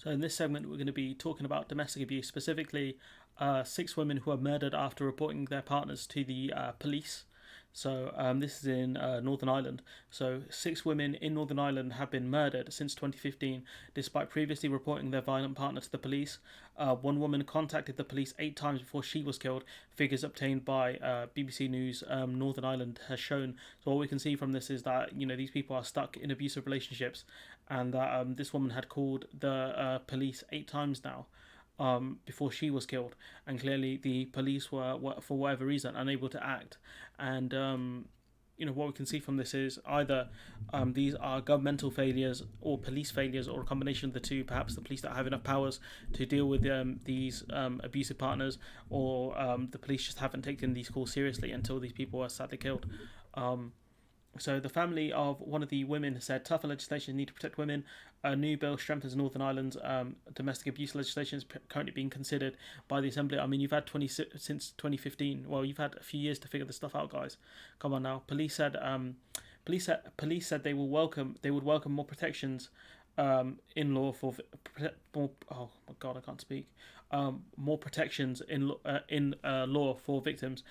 So, in this segment, we're going to be talking about domestic abuse, specifically six women who were murdered after reporting their partners to the police. This is in Northern Ireland. So, six women in Northern Ireland have been murdered since 2015, despite previously reporting their violent partner to the police. One woman contacted the police 8 times before she was killed. Figures obtained by BBC News Northern Ireland has shown. So, what we can see from this is that these people are stuck in abusive relationships, and that this woman had called the police 8 times now before she was killed, and clearly the police were, for whatever reason, unable to act. And what we can see from this is either these are governmental failures or police failures, or a combination of the two. Perhaps the police don't have enough powers to deal with these abusive partners, or the police just haven't taken these calls seriously until these people were sadly killed. Um, so the family of one of the women said tougher legislation need to protect women. A new bill strengthens Northern Ireland's domestic abuse legislation is currently being considered by the Assembly. I mean, you've had 20 since 2015. Well, you've had a few years to figure this stuff out, guys. Come on now. Police said they would welcome more protections in law for more. Oh my God, I can't speak. More protections in law for victims.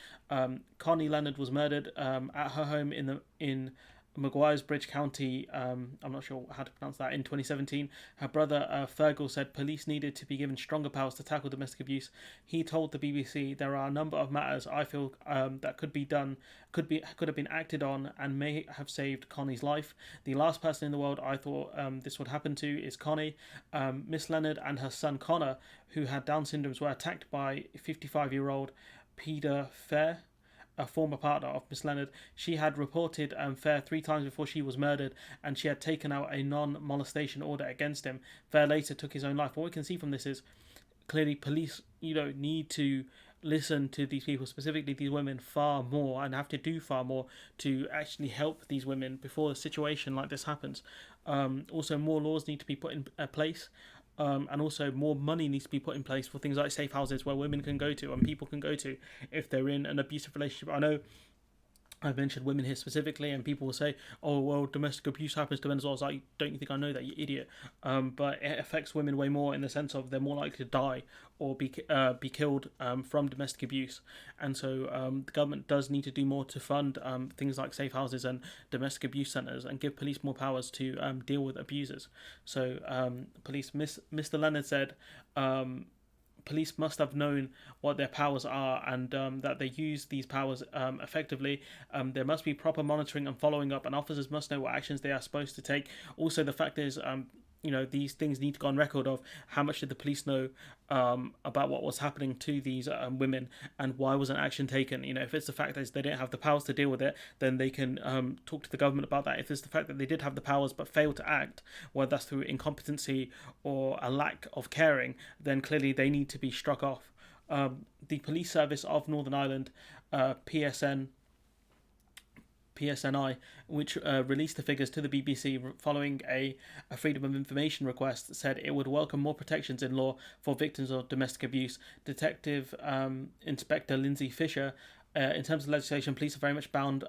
Connie Leonard was murdered at her home in Maguires Bridge County. I'm not sure how to pronounce that. In 2017, her brother Fergal said police needed to be given stronger powers to tackle domestic abuse. He told the BBC, "There are a number of matters I feel that could have been acted on and may have saved Connie's life. The last person in the world I thought this would happen to is Connie. Miss Leonard and her son Connor, who had Down syndrome, were attacked by 55-year-old Peter Fair, a former partner of Miss Leonard. She had reported Fair 3 times before she was murdered, and she had taken out a non-molestation order against him. Fair later took his own life. What we can see from this is clearly police, need to listen to these people, specifically these women, far more, and have to do far more to actually help these women before a situation like this happens. Also, more laws need to be put in place. And also more money needs to be put in place for things like safe houses where women can go to and people can go to if they're in an abusive relationship. I know I've mentioned women here specifically, and people will say, "Oh, well, domestic abuse happens to men as well." I was like, "Don't you think I know that, you idiot?" But it affects women way more in the sense of they're more likely to die or be killed from domestic abuse, and so the government does need to do more to fund things like safe houses and domestic abuse centres, and give police more powers to deal with abusers. So, Mr. Leonard said. Police must have known what their powers are, and that they use these powers effectively. There must be proper monitoring and following up, and officers must know what actions they are supposed to take. Also, the fact is, these things need to go on record of how much did the police know about what was happening to these women, and why wasn't action taken. If it's the fact that they didn't have the powers to deal with it, then they can talk to the government about that. If it's the fact that they did have the powers but failed to act, whether that's through incompetency or a lack of caring, then clearly they need to be struck off. The Police Service of Northern Ireland, PSN, PSNI, which released the figures to the BBC following a Freedom of Information request, said it would welcome more protections in law for victims of domestic abuse. Detective Inspector Lindsay Fisher. In terms of legislation, police are very much bound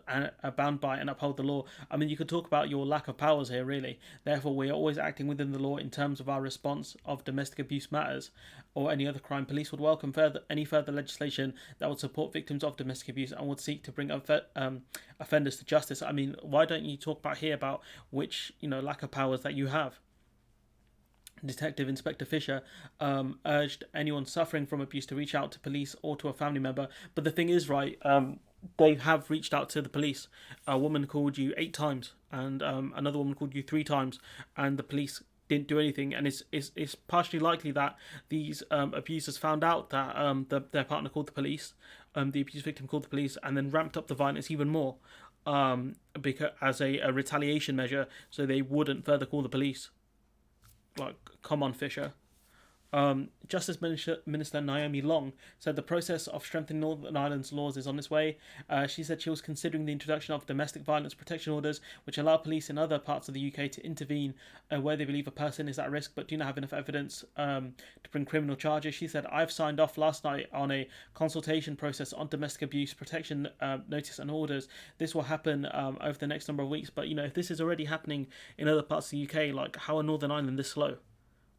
by and uphold the law. I mean, you could talk about your lack of powers here, really. Therefore, we are always acting within the law in terms of our response of domestic abuse matters or any other crime. Police would welcome any further legislation that would support victims of domestic abuse and would seek to bring offenders to justice. I mean, why don't you talk about which lack of powers that you have? Detective Inspector Fisher urged anyone suffering from abuse to reach out to police or to a family member. But the thing is, right, they have reached out to the police. A woman called you 8 times, and another woman called you 3 times, and the police didn't do anything. And it's partially likely that these abusers found out that their partner called the police, the abuse victim called the police, and then ramped up the violence even more, because as a retaliation measure, so they wouldn't further call the police. Like, come on, Fisher. Justice Minister Naomi Long said the process of strengthening Northern Ireland's laws is on its way. She said she was considering the introduction of domestic violence protection orders, which allow police in other parts of the UK to intervene where they believe a person is at risk but do not have enough evidence to bring criminal charges. She said, "I've signed off last night on a consultation process on domestic abuse protection notice and orders. This will happen over the next number of weeks. But, if this is already happening in other parts of the UK, like, how are Northern Ireland this slow?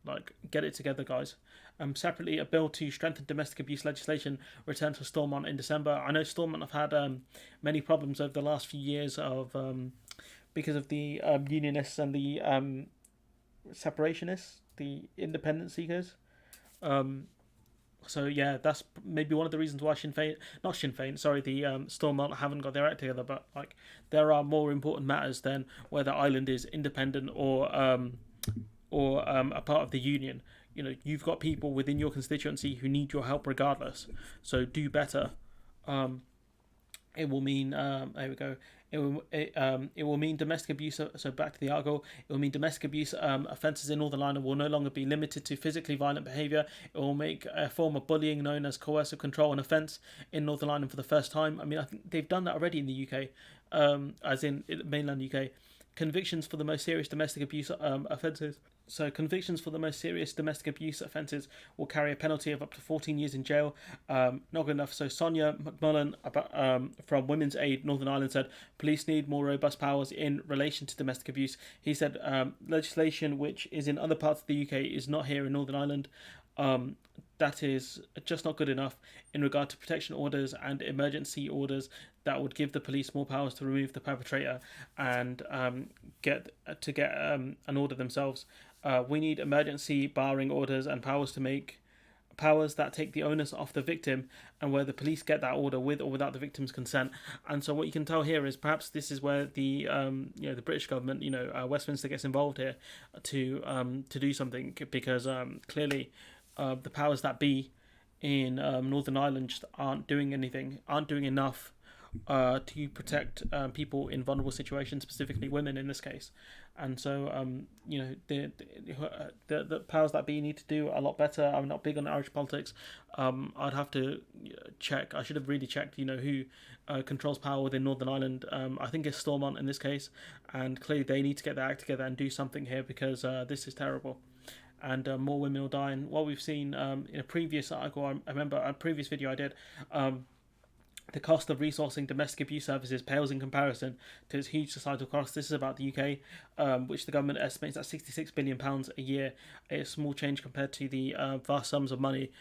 Like, get it together, guys. Separately, a bill to strengthen domestic abuse legislation returned to Stormont in December. I know Stormont have had many problems over the last few years of because of the unionists and the separationists, the independent seekers. Um, so yeah, that's maybe one of the reasons why not Sinn Féin, sorry, the Stormont haven't got their act together. But like, there are more important matters than whether Ireland is independent or a part of the union. You know, you've got people within your constituency who need your help regardless. So do better. Um, it will mean there we go. It will mean domestic abuse. So back to the article, it will mean domestic abuse offences in Northern Ireland will no longer be limited to physically violent behaviour. It will make a form of bullying known as coercive control an offence in Northern Ireland for the first time. I mean, I think they've done that already in the UK, as in mainland UK. Convictions for the most serious domestic abuse offences. So convictions for the most serious domestic abuse offences will carry a penalty of up to 14 years in jail. Not good enough. So Sonia McMullen from Women's Aid Northern Ireland said police need more robust powers in relation to domestic abuse. He said legislation which is in other parts of the UK is not here in Northern Ireland. That is just not good enough in regard to protection orders and emergency orders that would give the police more powers to remove the perpetrator and get an order themselves. We need emergency barring orders and powers that take the onus off the victim, and where the police get that order with or without the victim's consent. And so what you can tell here is perhaps this is where the the British government, Westminster gets involved here to do something, because clearly the powers that be in Northern Ireland just aren't doing enough to protect people in vulnerable situations, specifically women in this case. And so the powers that be need to do a lot better. I'm not big on Irish politics. I'd have to check. I should have really checked who controls power within Northern Ireland. I think it's Stormont in this case, and clearly they need to get their act together and do something here, because this is terrible. And more women will die. And what we've seen in a previous article, I remember a previous video I did, the cost of resourcing domestic abuse services pales in comparison to its huge societal cost. This is about the UK, which the government estimates at £66 billion a year. It's a small change compared to the vast sums of money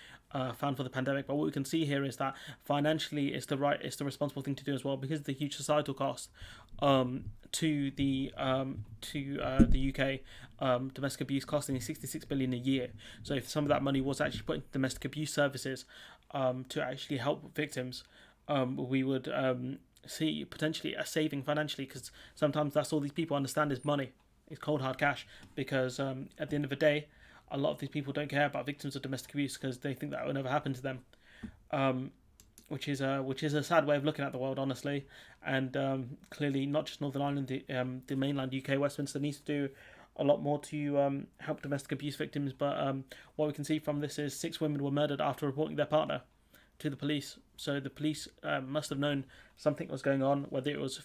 found for the pandemic. But what we can see here is that financially it's the responsible thing to do as well, because of the huge societal cost to the UK. Domestic abuse costing £66 billion a year. So if some of that money was actually put into domestic abuse services to actually help victims, we would see potentially a saving financially, because sometimes that's all these people understand is money. It's cold hard cash, because at the end of the day, a lot of these people don't care about victims of domestic abuse because they think that will never happen to them, which is a sad way of looking at the world, honestly. And clearly, not just Northern Ireland, the mainland UK, Westminster needs to do a lot more to help domestic abuse victims. But what we can see from this is 6 women were murdered after reporting their partner to the police. So the police must have known something was going on, whether it was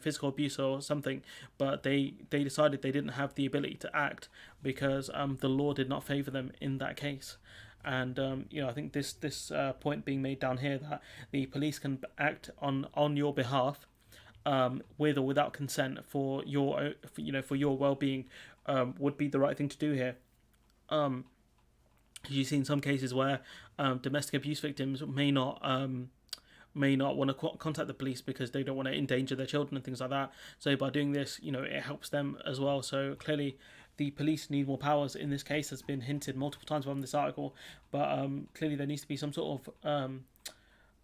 physical abuse or something, but they decided they didn't have the ability to act because the law did not favour them in that case. And I think this point being made down here, that the police can act on your behalf with or without consent for your well-being, would be the right thing to do here. You've seen some cases where domestic abuse victims may not want to contact the police because they don't want to endanger their children and things like that. So by doing this, it helps them as well. So clearly, the police need more powers in this case. Has been hinted multiple times on this article, but clearly there needs to be some sort of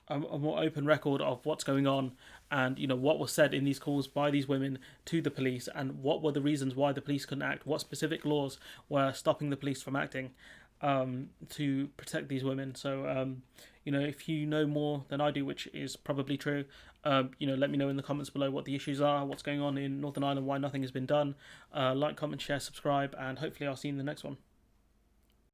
a more open record of what's going on, and what was said in these calls by these women to the police, and what were the reasons why the police couldn't act, what specific laws were stopping the police from acting to protect these women. So if you know more than I do, which is probably true, let me know in the comments below what the issues are, what's going on in Northern Ireland, why nothing has been done. Like, comment, share, subscribe, and hopefully I'll see you in the next one.